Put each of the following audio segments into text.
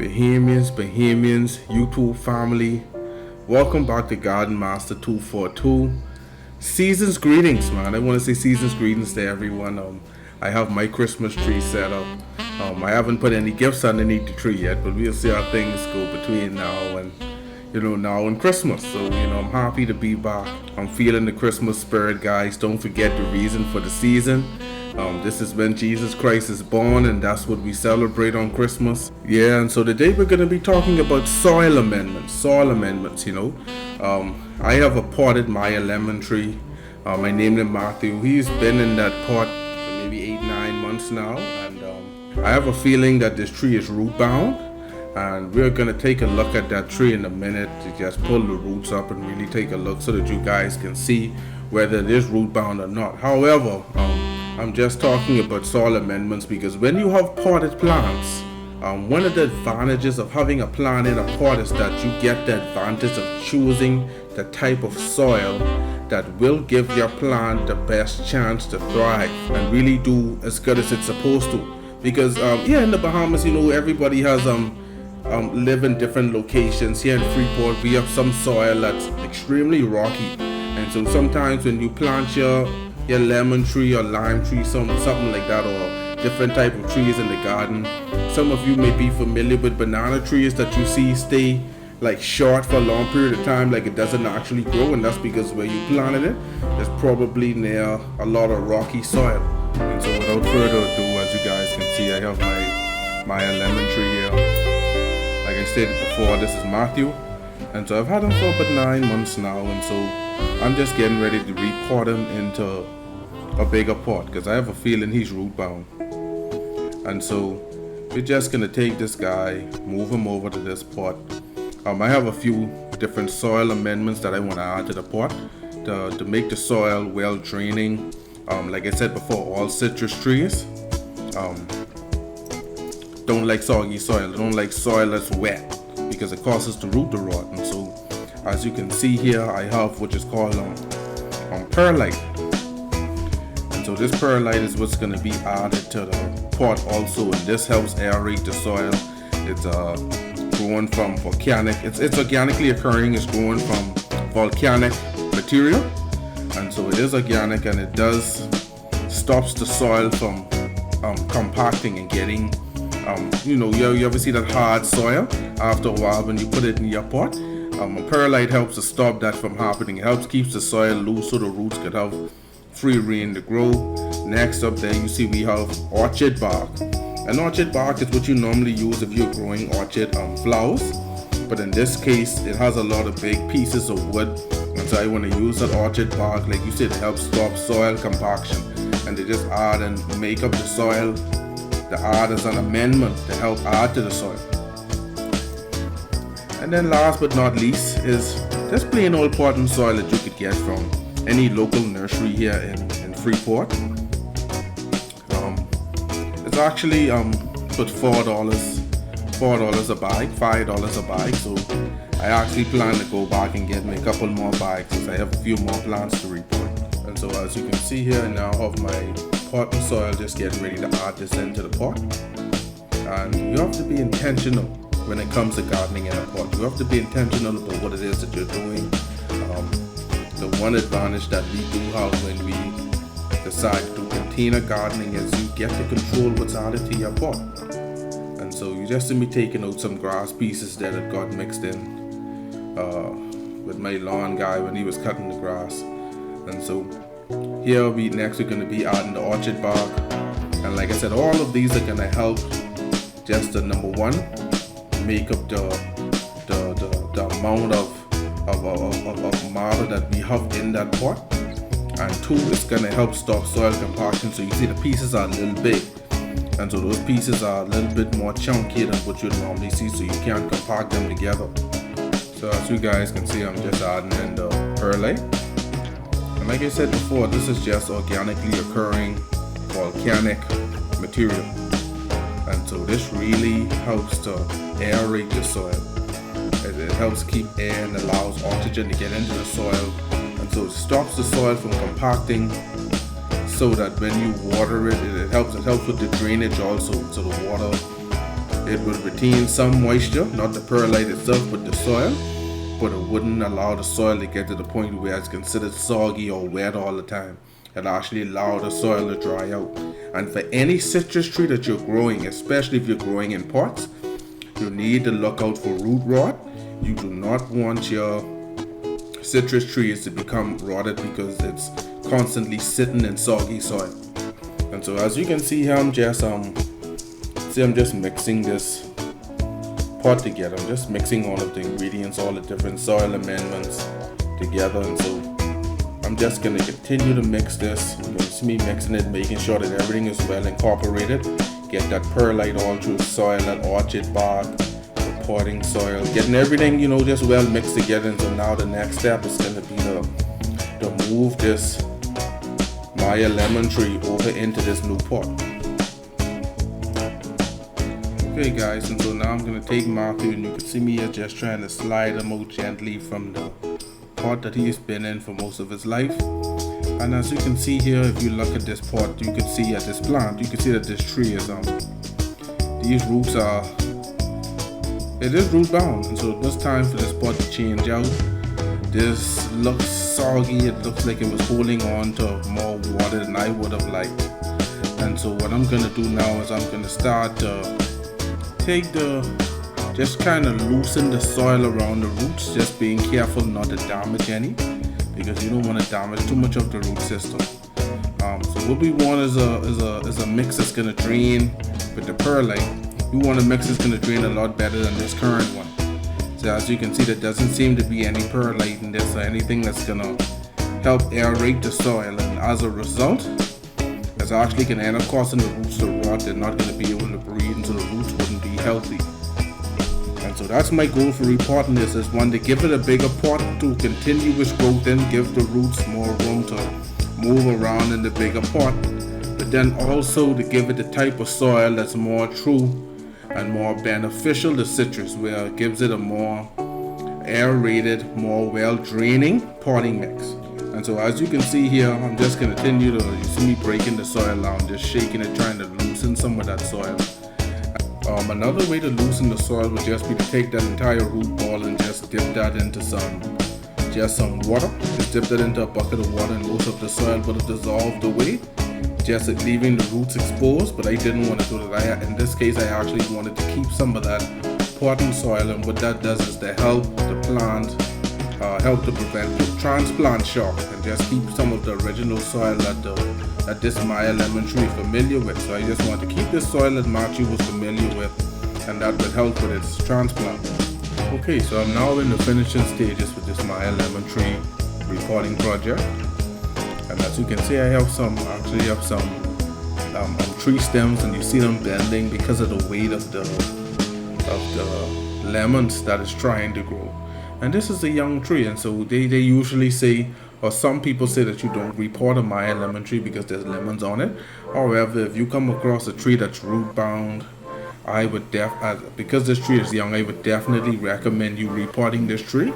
Bahamians, YouTube family. Welcome back to Garden Master 242. Season's greetings, man. I want to say season's greetings to everyone. I have my Christmas tree set up. I haven't put any gifts underneath the tree yet, but we'll see how things go between now and Christmas. So, I'm happy to be back. I'm feeling the Christmas spirit, guys. Don't forget the reason for the season. This is when Jesus Christ is born, and that's what we celebrate on Christmas. Yeah, and so today we're going to be talking about soil amendments. I have a potted Maya lemon tree. I named him Matthew. He's been in that pot for maybe 8-9 months now, and I have a feeling that this tree is root bound, and we're going to take a look at that tree in a minute to just pull the roots up and really take a look so that you guys can see whether it is root bound or not. However, I'm just talking about soil amendments because when you have potted plants, one of the advantages of having a plant in a pot is that you get the advantage of choosing the type of soil that will give your plant the best chance to thrive and really do as good as it's supposed to. Because in the Bahamas, everybody has live in different locations. Here in Freeport, we have some soil that's extremely rocky, and so sometimes when you plant your lemon tree or lime tree, something like that, or different type of trees in the garden. Some of you may be familiar with banana trees that you see stay like short for a long period of time, like it doesn't actually grow, and that's because where you planted it is probably near a lot of rocky soil. And so without further ado, as you guys can see, I have my lemon tree here. Like I stated before, this is Matthew, and so I've had him for about 9 months now, and so I'm just getting ready to repot him into a bigger pot because I have a feeling he's root bound. And so we're just gonna take this guy, move him over to this pot. I have a few different soil amendments that I want to add to the pot to make the soil well draining. Like I said before, all citrus trees don't like soggy soil. They don't like soil that's wet because it causes the root to rot. And so, as you can see here, I have what is called perlite. And so this perlite is what's going to be added to the pot also, and this helps aerate the soil. It's growing from volcanic. It's organically occurring. It's growing from volcanic material, and so it is organic, and it does stops the soil from compacting and getting you ever see that hard soil after a while when you put it in your pot. Perlite helps to stop that from happening. It helps keeps the soil loose so the roots can have free reign to grow. Next up there you see we have orchard bark. And orchard bark is what you normally use if you're growing orchard flowers, but in this case it has a lot of big pieces of wood, and so I want to use that orchard bark, like you said, to help stop soil compaction, and to just add and make up the soil. The add as an amendment to help add to the soil. And then last but not least is just plain old potting soil that you could get from any local nursery here in Freeport. It's actually put $4 a bag, $5 a bag. So I actually plan to go back and get me a couple more bags because I have a few more plants to report. And so as you can see here, now I have my potting soil, just getting ready to add this into the pot. And you have to be intentional when it comes to gardening in a pot. You have to be intentional about what it is that you're doing. The one advantage that we do have when we decide to do container gardening is you get to control what's added to your pot. And so you just see me taking out some grass pieces that had got mixed in with my lawn guy when he was cutting the grass. And so here we're going to be adding the orchard bark. And like I said, all of these are going to help just the number one, make up the amount of matter that we have in that pot, and two, it's going to help stop soil compaction. So you see the pieces are a little big, and so those pieces are a little bit more chunky than what you normally see, so you can't compact them together. So as you guys can see, I'm just adding in the perlite, and like I said before, this is just organically occurring volcanic material. And so this really helps to aerate the soil. It helps keep air and allows oxygen to get into the soil. And so it stops the soil from compacting, so that when you water it, it helps with the drainage also. So the water It would retain some moisture, not the perlite itself, but the soil. But it wouldn't allow the soil to get to the point where it's considered soggy or wet all the time. It actually allow the soil to dry out. And for any citrus tree that you're growing, especially if you're growing in pots, you need to look out for root rot. You do not want your citrus trees to become rotted because it's constantly sitting in soggy soil. And so as you can see here, I'm just mixing this pot together. I'm just mixing all of the ingredients, all the different soil amendments together. And so I'm just gonna continue to mix this. You're gonna see me mixing it, making sure that everything is well incorporated. Get that perlite all through the soil, that orchid bark, the potting soil, getting everything, just well mixed together. And so now the next step is gonna be to move this Maya lemon tree over into this new pot. Okay guys, and so now I'm going to take Matthew, and you can see me here just trying to slide him out gently from the pot that he's been in for most of his life. And as you can see here, if you look at this pot, you can see at this plant, you can see that this tree is, these roots it is root bound. And so it was time for this pot to change out. This looks soggy, it looks like it was holding on to more water than I would have liked. And so what I'm going to do now is I'm going to start just kind of loosen the soil around the roots, just being careful not to damage any, because you don't want to damage too much of the root system. So what we want is a mix that's going to drain with the perlite. We want a mix that's going to drain a lot better than this current one. So as you can see, there doesn't seem to be any perlite in this or anything that's going to help aerate the soil, and as a result, it's actually going to end up causing the roots to rot. They're not going to be able to breathe, and so the roots wouldn't be healthy. And so that's my goal for repotting this, is one, to give it a bigger pot to continue its growth in, give the roots more room to move around in the bigger pot, but then also to give it the type of soil that's more true and more beneficial to citrus, where it gives it a more aerated, more well-draining potting mix. And so as you can see here, I'm just going to continue you see me breaking the soil down, just shaking it, trying to loosen some of that soil. Another way to loosen the soil would just be to take that entire root ball and just dip that into some water. Just dip that into a bucket of water, and most of the soil would have dissolved away, just leaving the roots exposed. But I didn't want to do that. In this case, I actually wanted to keep some of that potting soil, and what that does is to help the plant, help to prevent the transplant shock, and just keep some of the original soil that this Maya lemon tree is familiar with. So I just want to keep this soil that Matthew was familiar with, and that will help with its transplant. Okay, so I'm now in the finishing stages with this Maya lemon tree repotting project. And as you can see, I have some tree stems, and you see them bending because of the weight of the lemons that is trying to grow. And this is a young tree, and so they usually say, or some people say, that you don't repot a Maya lemon tree because there's lemons on it. However, if you come across a tree that's root bound, I would because this tree is young, I would definitely recommend you repotting this tree.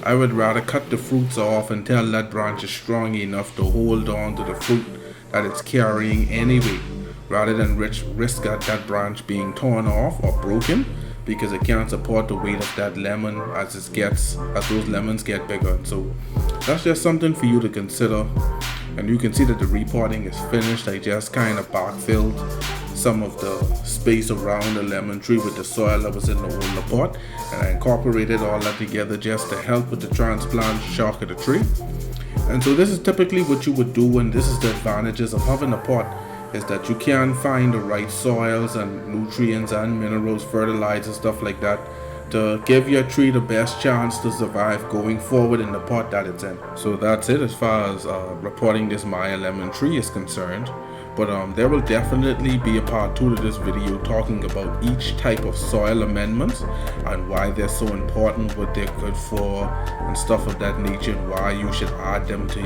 I would rather cut the fruits off until that branch is strong enough to hold on to the fruit that it's carrying anyway, rather than risk that branch being torn off or broken, because it can't support the weight of that lemon as those lemons get bigger. And so that's just something for you to consider. And you can see that the repotting is finished. I just kind of backfilled some of the space around the lemon tree with the soil that was in the older pot, and I incorporated all that together just to help with the transplant shock of the tree. And so this is typically what you would do, and this is the advantages of having a pot, is that you can find the right soils and nutrients and minerals, fertilizers, stuff like that, to give your tree the best chance to survive going forward in the pot that it's in. So that's it as far as repotting this Maya lemon tree is concerned. But there will definitely be a part 2 to this video talking about each type of soil amendments and why they're so important, what they're good for, and stuff of that nature, and why you should add them to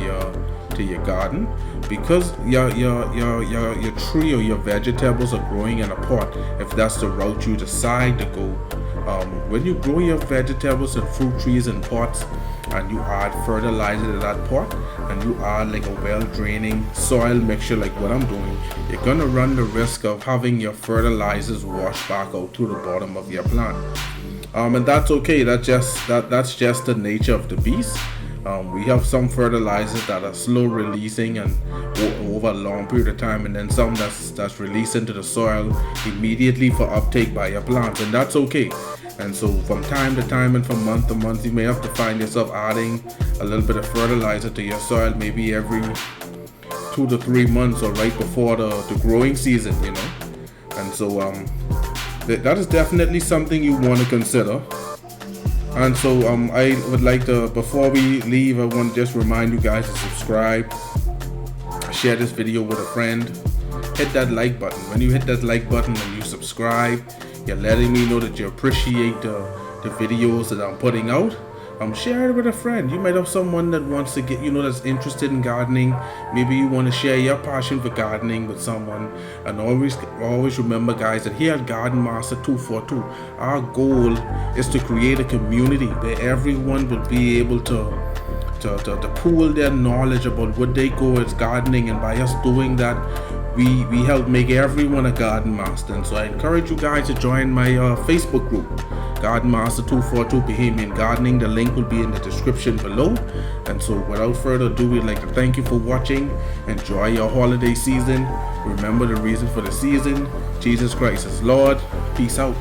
your garden. Because your tree or your vegetables are growing in a pot, if that's the route you decide to go, When you grow your vegetables and fruit trees in pots, and you add fertilizer to that pot, and you add like a well draining soil mixture like what I'm doing, you're gonna run the risk of having your fertilizers wash back out to the bottom of your plant. And that's okay. That's just the nature of the beast. We have some fertilizers that are slow releasing and over a long period of time, and then some that's released into the soil immediately for uptake by your plants, and that's okay. And so from time to time and from month to month, you may have to find yourself adding a little bit of fertilizer to your soil, maybe every 2 to 3 months or right before the growing season, you know. And so that is definitely something you want to consider. And so I would like to, before we leave, I want to just remind you guys to subscribe, share this video with a friend, hit that like button. When you hit that like button and you subscribe, you're letting me know that you appreciate the videos that I'm putting out. Share it with a friend. You might have someone that wants to get, that's interested in gardening. Maybe you want to share your passion for gardening with someone. And always remember, guys, that here at Garden Master 242, our goal is to create a community where everyone will be able to pool their knowledge about what they go as gardening, and by us doing that, we help make everyone a garden master. And so I encourage you guys to join my Facebook group, Garden Master 242 Bahamian Gardening. The link will be in the description below. And so without further ado, we'd like to thank you for watching. Enjoy your holiday season. Remember the reason for the season: Jesus Christ is Lord. Peace out.